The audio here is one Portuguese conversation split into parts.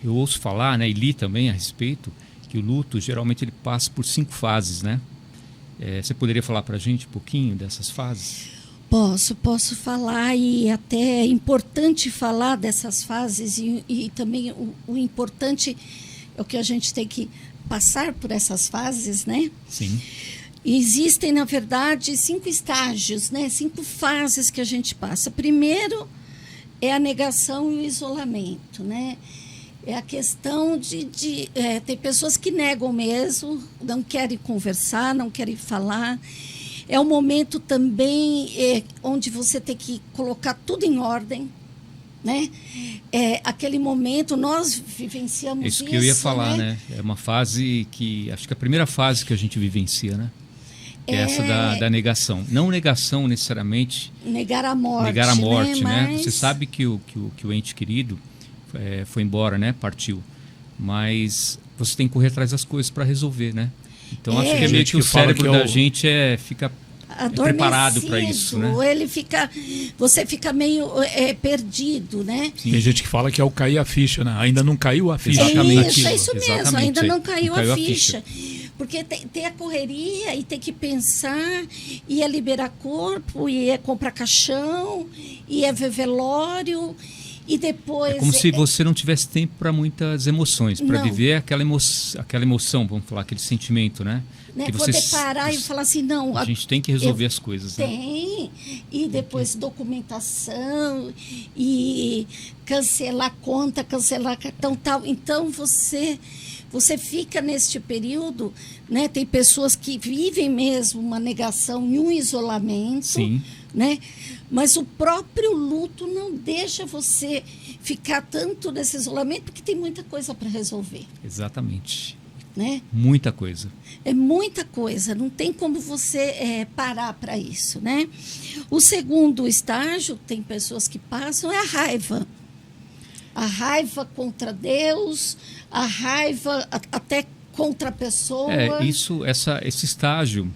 eu ouço falar, né, e li também a respeito, que o luto geralmente ele passa por 5 fases, né? Você poderia falar para a gente um pouquinho dessas fases? Posso falar, e até é importante falar dessas fases, e também o importante é o que a gente tem que passar por essas fases, né? Sim. Existem, na verdade, 5 estágios, né? 5 fases que a gente passa. Primeiro é a negação e o isolamento, né? É a questão tem pessoas que negam mesmo, não querem conversar, não querem falar. É um momento também onde você tem que colocar tudo em ordem, né? É aquele momento, nós vivenciamos isso. Isso que eu ia falar, né? É uma fase que, acho que é a primeira fase que a gente vivencia, né? Que é essa da negação. Não negação necessariamente. Negar a morte. Negar a morte, né? Mas... Você sabe que o ente querido foi embora, né? Partiu. Mas você tem que correr atrás das coisas para resolver, né? Então acho que é meio que o cérebro da gente fica preparado para isso, né? Você fica meio perdido, né? Sim. Tem gente que fala que é o cair a ficha, né? Ainda não caiu a ficha. Exatamente. É isso mesmo, exatamente. Ainda não caiu a ficha. Porque tem a correria e tem que pensar, e é liberar corpo, e é comprar caixão, e é ver velório, e depois... É como se você não tivesse tempo para muitas emoções, para viver aquela emoção, vamos falar, aquele sentimento, né? Que poder parar e falar assim, não... A gente tem que resolver as coisas. Tem, né? E depois documentação, e cancelar conta, cancelar cartão, tal. Então, você fica neste período, né? Tem pessoas que vivem mesmo uma negação e um isolamento. Sim. Né? Mas o próprio luto não deixa você ficar tanto nesse isolamento, porque tem muita coisa para resolver. Exatamente. Né? Muita coisa. É muita coisa, não tem como você parar para isso, né? O segundo estágio, tem pessoas que passam, é a raiva. A raiva contra Deus, a raiva até contra a pessoa. Esse estágio,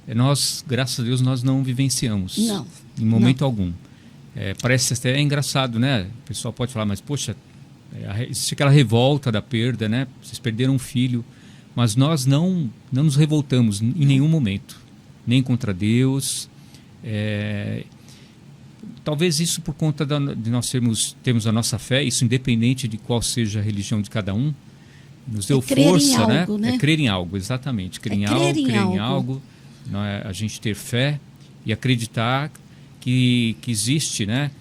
nós, graças a Deus, nós não vivenciamos. Não. Em momento algum. Parece até engraçado, né? O pessoal pode falar, mas poxa, existe aquela revolta da perda, né? Vocês perderam um filho, mas nós não nos revoltamos em nenhum momento, nem contra Deus. Talvez isso por conta de nós termos a nossa fé, isso independente de qual seja a religião de cada um, nos deu força, né? É crer em algo, exatamente. Crer em algo, a gente ter fé e acreditar que existe, né?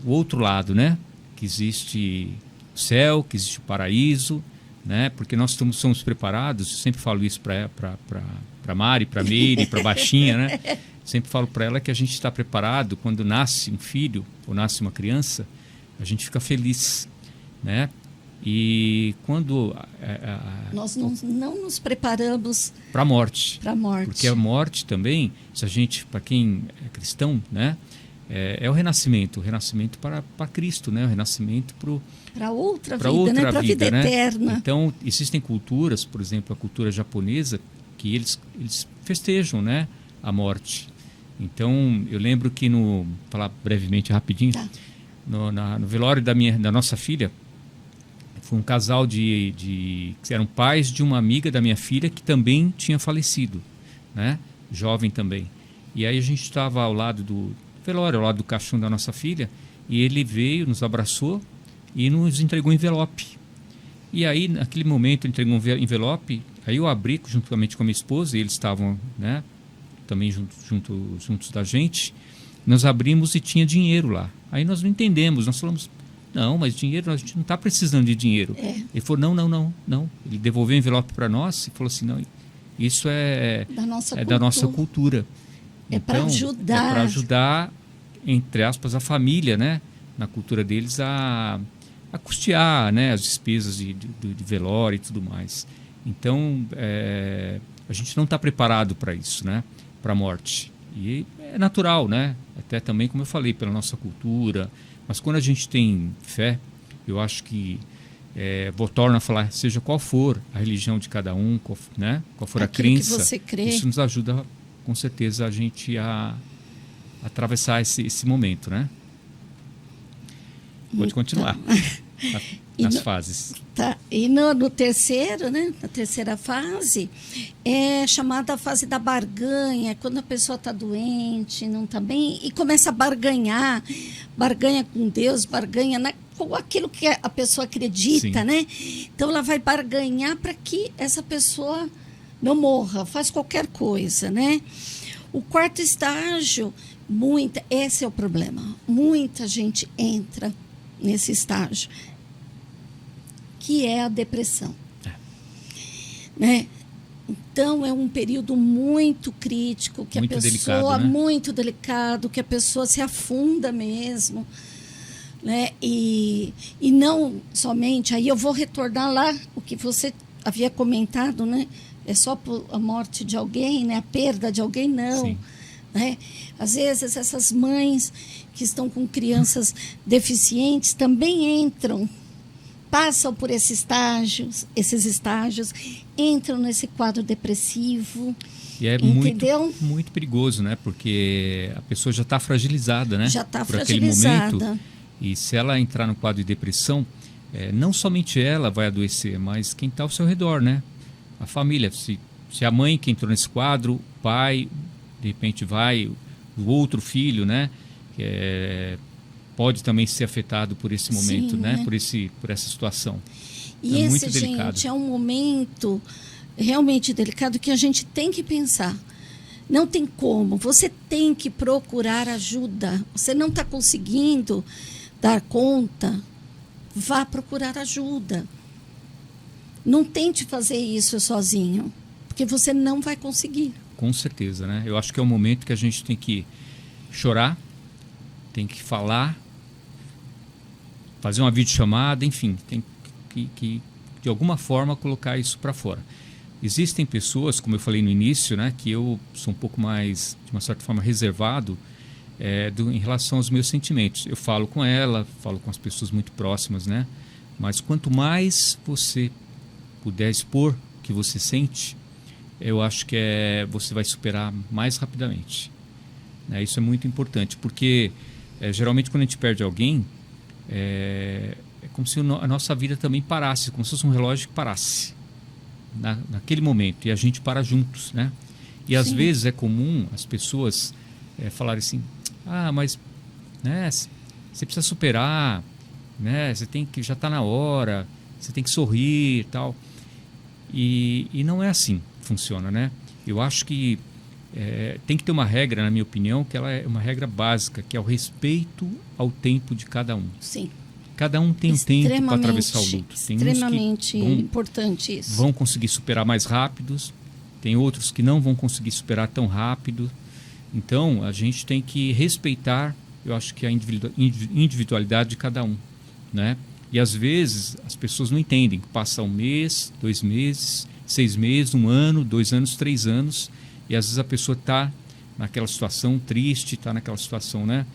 O outro lado, né? Que existe o céu, que existe o paraíso, né? Porque nós somos preparados, eu sempre falo isso para Mari, para Meire, para Baixinha, né? Sempre falo para ela que a gente está preparado quando nasce um filho ou nasce uma criança, a gente fica feliz, né? E quando nós não nos preparamos para a morte, porque a morte também, se a gente, para quem é cristão, né, é o renascimento para Cristo, né, o renascimento para outra vida, né, para a vida eterna. Então existem culturas, por exemplo, a cultura japonesa, que eles festejam, né, a morte. Então eu lembro que vou falar brevemente, rapidinho, tá. no velório da nossa filha, foi um casal que eram pais de uma amiga da minha filha que também tinha falecido, né? Jovem também. E aí a gente estava ao lado do velório, ao lado do caixão da nossa filha, e ele veio, nos abraçou e nos entregou um envelope. E aí, naquele momento, ele entregou um envelope, aí eu abri juntamente com a minha esposa, e eles estavam, né, também juntos da gente, nós abrimos e tinha dinheiro lá. Aí nós não entendemos, nós falamos... Não, mas dinheiro, a gente não está precisando de dinheiro. Ele falou, não. Ele devolveu o envelope para nós e falou assim, não, isso é da nossa cultura. É para ajudar. É para ajudar, entre aspas, a família, né? Na cultura deles, a custear, né? As despesas de velório e tudo mais. Então, a gente não está preparado para isso, né? Para a morte. E é natural, né? Até também, como eu falei, pela nossa cultura... Mas quando a gente tem fé, eu acho que, torno a falar, seja qual for a religião de cada um, qual for a crença, isso nos ajuda, com certeza, a gente a atravessar esse momento, né? Pode continuar. nas fases. Tá. E no terceiro, né? Na terceira fase, é chamada a fase da barganha, quando a pessoa está doente, não está bem, e começa a barganhar com Deus, com aquilo que a pessoa acredita, Sim. né? Então ela vai barganhar para que essa pessoa não morra, faz qualquer coisa, né? O quarto estágio, esse é o problema. Muita gente entra nesse estágio, que é a depressão. Né? Então, é um período muito crítico, que muito a pessoa, delicado, né? muito delicado, que a pessoa se afunda mesmo. Né? E não somente, aí eu vou retornar lá, o que você havia comentado, né? É só por a morte de alguém, né? A perda de alguém, não. Sim. Né? Às vezes, essas mães que estão com crianças deficientes também passam por esses estágios, entram nesse quadro depressivo. E é entendeu? muito perigoso, né? Porque a pessoa já está fragilizada, né? Já está por fragilizada. aquele momento. E se ela entrar no quadro de depressão, não somente ela vai adoecer, mas quem está ao seu redor, né? A família. Se a mãe que entrou nesse quadro, o pai, de repente o outro filho, né? Pode também ser afetado por esse momento, Sim, né? né? Por essa situação. E é esse, muito delicado. gente, é um momento realmente delicado que a gente tem que pensar. Não tem como. Você tem que procurar ajuda. Você não está conseguindo dar conta, vá procurar ajuda. Não tente fazer isso sozinho, porque você não vai conseguir. Com certeza, né? Eu acho que é o momento que a gente tem que chorar, tem que falar, fazer uma videochamada, enfim, tem que de alguma forma colocar isso para fora. Existem pessoas, como eu falei no início, né, que eu sou um pouco mais, de uma certa forma, reservado em relação aos meus sentimentos. Eu falo com ela, falo com as pessoas muito próximas, né? Mas quanto mais você puder expor o que você sente, eu acho que você vai superar mais rapidamente. Né? Isso é muito importante, porque geralmente quando a gente perde alguém, é como se a nossa vida também parasse, como se fosse um relógio que parasse naquele momento, e a gente para juntos, né? E às vezes é comum as pessoas falarem assim, mas né, você precisa superar, né? Você tem que, já está na hora, você tem que sorrir e tal. E não é assim que funciona, né? Eu acho que tem que ter uma regra, na minha opinião, que ela é uma regra básica, que é o respeito ao tempo de cada um. Sim. Cada um tem um tempo para atravessar o luto. Tem extremamente importante isso. Vão conseguir superar mais rápidos, tem outros que não vão conseguir superar tão rápido. Então, a gente tem que respeitar, eu acho que a individualidade de cada um, né? E às vezes as pessoas não entendem, passa 1 mês, 2 meses, 6 meses, 1 ano, 2 anos, 3 anos, e às vezes a pessoa está naquela situação triste, está naquela situação, né,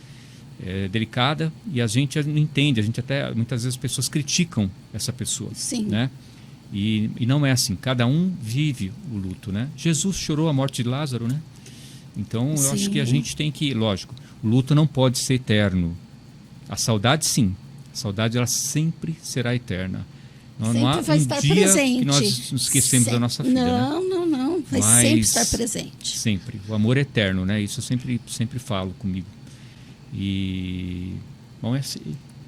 delicada, e a gente não entende, a gente até, muitas vezes as pessoas criticam essa pessoa. Sim. Né? E não é assim, cada um vive o luto, né? Jesus chorou a morte de Lázaro, né? Então eu acho que a gente tem que, lógico, o luto não pode ser eterno. A saudade sim, a saudade ela sempre será eterna. Não há vai estar dia presente. que nós nos esquecemos da nossa filha. Não, vai sempre estar presente. Sempre, o amor é eterno, né? Isso eu sempre falo comigo. E bom,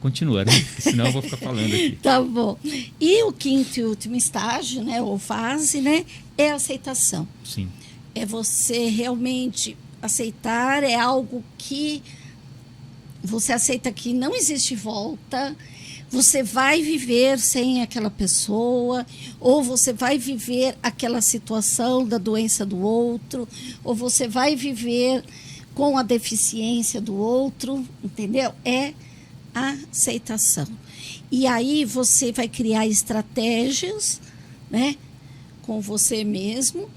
continua, né? Porque senão eu vou ficar falando aqui. Tá bom. E o quinto e último estágio, né, ou fase, né, é a aceitação. Sim. É você realmente aceitar, é algo que você aceita que não existe volta, você vai viver sem aquela pessoa, ou você vai viver aquela situação da doença do outro, ou você vai viver com a deficiência do outro, entendeu? É a aceitação. E aí você vai criar estratégias, né, com você mesmo,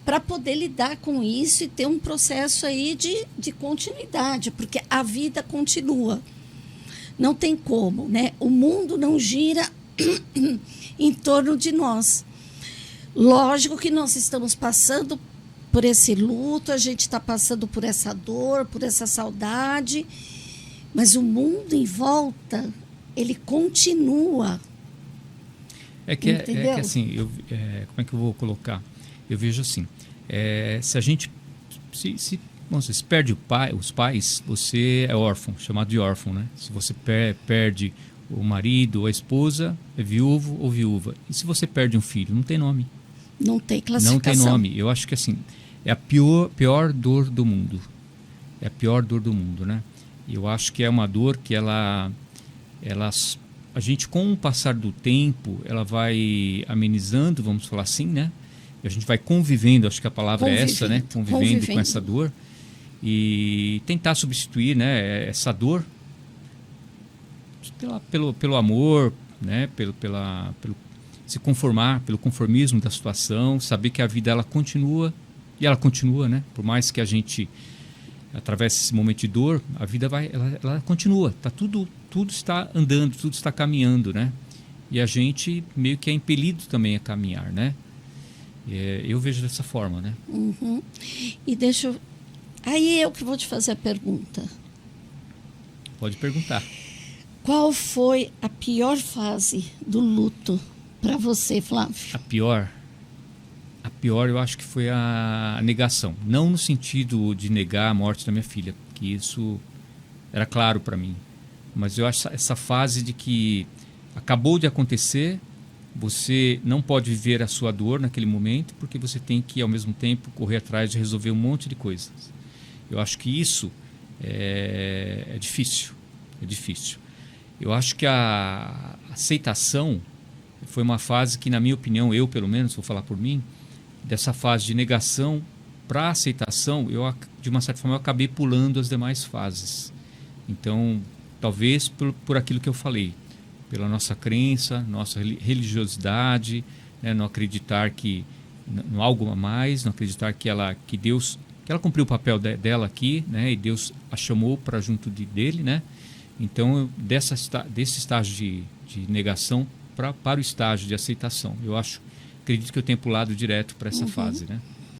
para poder lidar com isso e ter um processo aí de continuidade, porque a vida continua. Não tem como, né? O mundo não gira em torno de nós. Lógico que nós estamos passando por esse luto, a gente está passando por essa dor, por essa saudade, mas o mundo em volta ele continua. É que assim, como é que eu vou colocar? Eu vejo assim, se a gente se perde os pais, você é órfão, chamado de órfão, né? Se você perde o marido ou a esposa, é viúvo ou viúva. E se você perde um filho, não tem nome. Não tem classificação. Não tem nome. Eu acho que assim, é a pior dor do mundo. É a pior dor do mundo, né? E eu acho que é uma dor que a gente, com o passar do tempo, ela vai amenizando, vamos falar assim, né? E a gente vai convivendo, acho que a palavra é essa, né? Convivendo com essa dor. E tentar substituir, né, essa dor pelo amor, né? Pelo se conformar, pelo conformismo da situação, saber que a vida ela continua, e ela continua, né? Por mais que a gente atravesse esse momento de dor, a vida ela continua, tá tudo está andando, tudo está caminhando, né? E a gente meio que é impelido também a caminhar, né? Eu vejo dessa forma, né? Uhum. E aí eu que vou te fazer a pergunta. Pode perguntar. Qual foi a pior fase do luto para você, Flávio? A pior eu acho que foi a negação. Não no sentido de negar a morte da minha filha, que isso era claro para mim. Mas eu acho essa fase de que acabou de acontecer, você não pode viver a sua dor naquele momento, porque você tem que, ao mesmo tempo, correr atrás de resolver um monte de coisas. Eu acho que isso é difícil. É difícil. Eu acho que a aceitação foi uma fase que, na minha opinião, eu pelo menos, vou falar por mim, dessa fase de negação para aceitação, de uma certa forma eu acabei pulando as demais fases. Então, talvez por aquilo que eu falei, pela nossa crença, nossa religiosidade, né, não acreditar que no algo a mais, não acreditar que ela cumpriu o papel dela aqui, né, e Deus a chamou para junto dele, né? Então, desse estágio de negação para o estágio de aceitação, acredito que eu tenho pulado direto para essa fase, né?